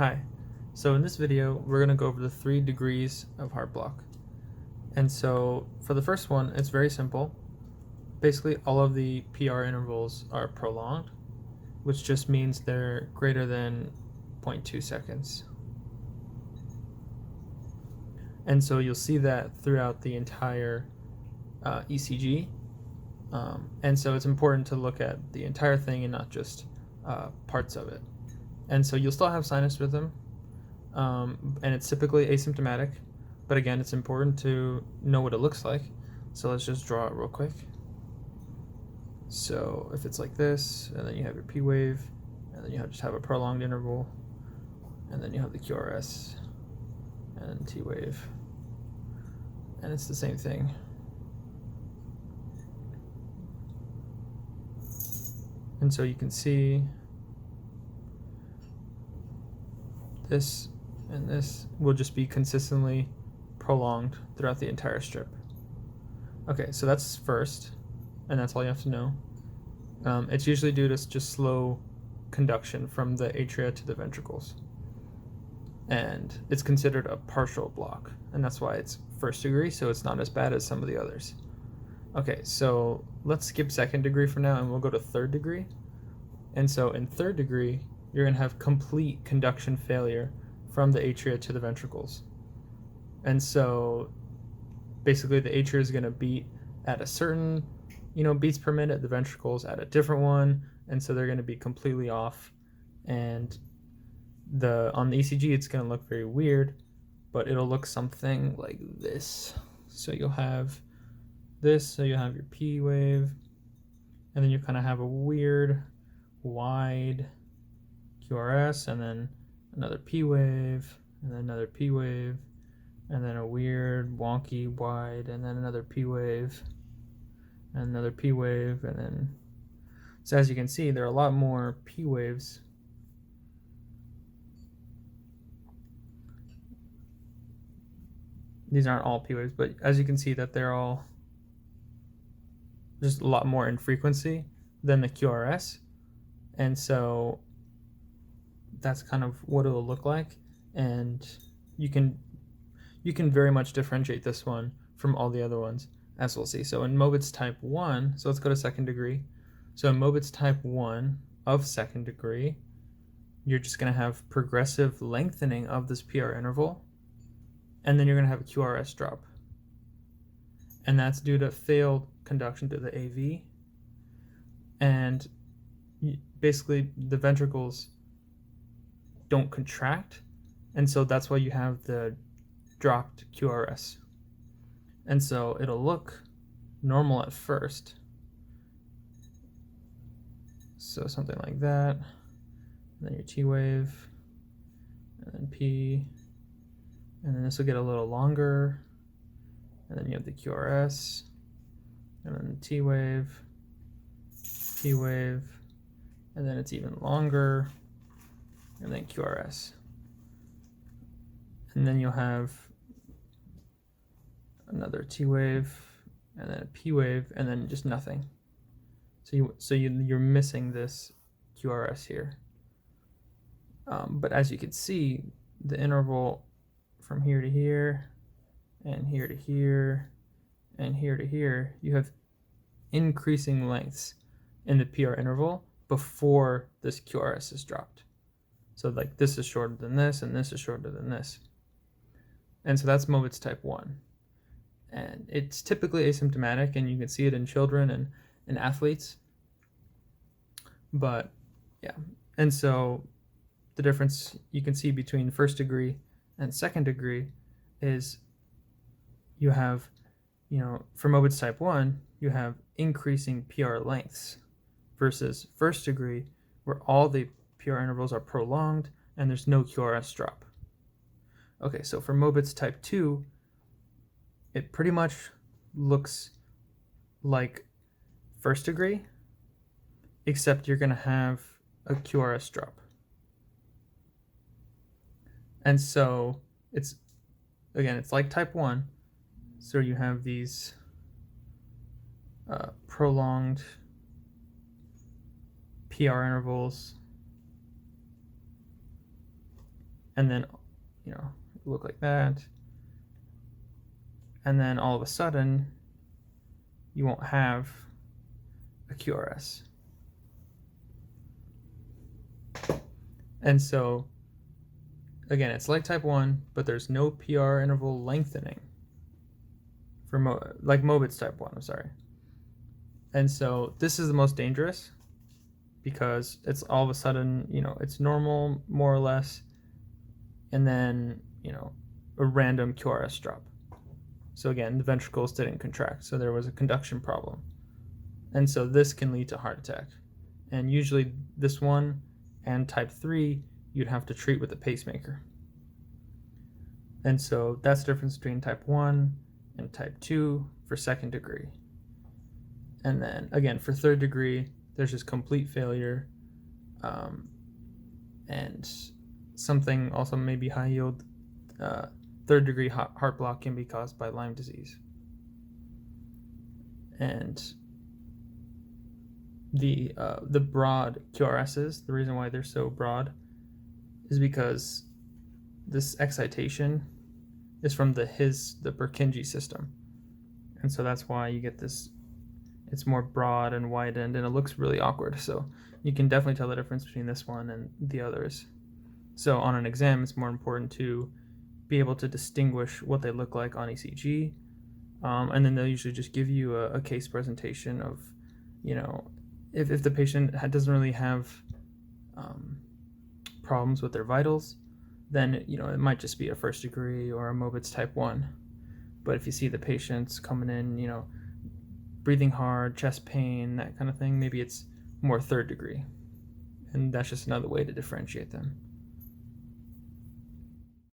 Hi, so in this video we're going to go over the 3 degrees of heart block. And so for the first one, it's very simple. Basically all of the PR intervals are prolonged, which just means they're greater than 0.2 seconds. And so you'll see that throughout the entire ECG. And so it's important to look at the entire thing and not just parts of it. And so you'll still have sinus rhythm, and it's typically asymptomatic, but again, it's important to know what it looks like. So let's just draw it real quick. So if it's like this, and then you have your P wave, and then you just have a prolonged interval, and then you have the QRS and T wave, and it's the same thing. And so you can see this and this will just be consistently prolonged throughout the entire strip. Okay, so that's first, and that's all you have to know. It's usually due to just slow conduction from the atria to the ventricles. And it's considered a partial block, and that's why it's first degree, so it's not as bad as some of the others. Okay, so let's skip second degree for now, and we'll go to third degree. And so in third degree, you're going to have complete conduction failure from the atria to the ventricles. And so basically the atria is going to beat at a certain, beats per minute, the ventricles at a different one, and so they're going to be completely off. And on the ECG, it's going to look very weird, but it'll look something like this. So you'll have this, so you'll have your P wave, and then you kind of have a weird wide QRS, and then another P wave, and then another P wave, and then a weird wonky wide, and then another P wave, and another P wave, and then, so as you can see, there are a lot more P waves. These aren't all P waves, but as you can see that they're all just a lot more in frequency than the QRS. And so that's kind of what it'll look like. And you can very much differentiate this one from all the other ones, as we'll see. So in Mobitz type 1, so let's go to second degree. So in Mobitz type 1 of second degree, you're just going to have progressive lengthening of this PR interval, and then you're going to have a QRS drop. And that's due to failed conduction to the AV. And basically the ventricles don't contract, and so that's why you have the dropped QRS. And so it'll look normal at first, so something like that, and then your T wave, and then P, and then this will get a little longer, and then you have the QRS, and then the T wave, P wave, and then it's even longer, and then QRS. And then you'll have another T wave, and then a P wave, and then just nothing. So you're missing this QRS here. But as you can see, the interval from here to here, and here to here, and here to here, you have increasing lengths in the PR interval before this QRS is dropped. So like this is shorter than this, and this is shorter than this. And so that's Mobitz type 1. And it's typically asymptomatic, and you can see it in children and in athletes. But yeah, and so the difference you can see between first degree and second degree is you have, for Mobitz type 1, you have increasing PR lengths versus first degree, where all the PR intervals are prolonged and there's no QRS drop. Okay, so for Mobitz type 2, it pretty much looks like first degree, except you're going to have a QRS drop. And so it's like type 1. So you have these prolonged PR intervals and then, look like that. And then all of a sudden, you won't have a QRS. And so, again, it's like type 1, but there's no PR interval lengthening for like Mobitz type 1, I'm sorry. And so this is the most dangerous because it's all of a sudden, it's normal, more or less, and then, a random QRS drop. So again, the ventricles didn't contract, so there was a conduction problem. And so this can lead to heart attack. And usually this one and type 3, you'd have to treat with a pacemaker. And so that's the difference between type 1 and type 2 for second degree. And then again, for third degree, there's just complete failure. And something also maybe high yield. Third degree heart block can be caused by Lyme disease. And the broad QRSs, the reason why they're so broad is because this excitation is from the Purkinje system. And so that's why you get this, it's more broad and widened, and it looks really awkward. So you can definitely tell the difference between this one and the others. So on an exam, it's more important to be able to distinguish what they look like on ECG. And then they'll usually just give you a case presentation of, if the patient doesn't really have problems with their vitals, then it might just be a first degree or a Mobitz type 1. But if you see the patients coming in, breathing hard, chest pain, that kind of thing, maybe it's more third degree. And that's just another way to differentiate them.